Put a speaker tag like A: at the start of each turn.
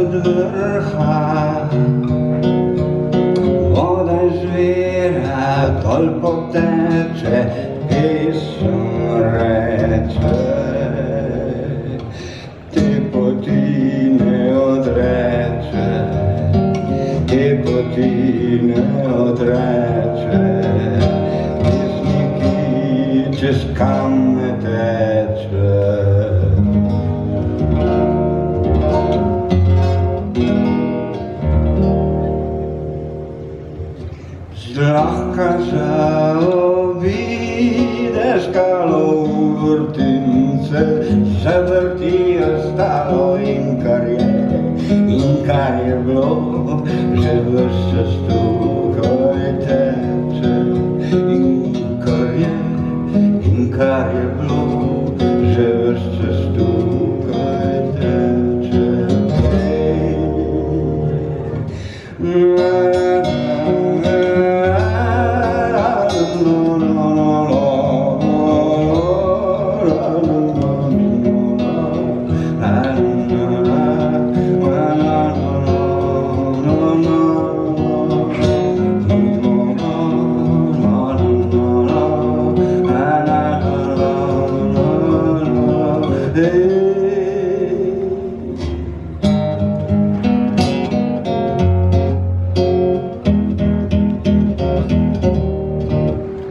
A: odvrcha. Voda žvira toliko teče, pismo reče. Tipo ti ne odreče, tipo ti ne odreče. Pisniki čez kame teče. Zlahka zaobideš skalo v vrtince, se vrtijo stalo in kar je bilo, že ves čas tukaj teče. In kar je bilo, že ves čas tukaj teče. No,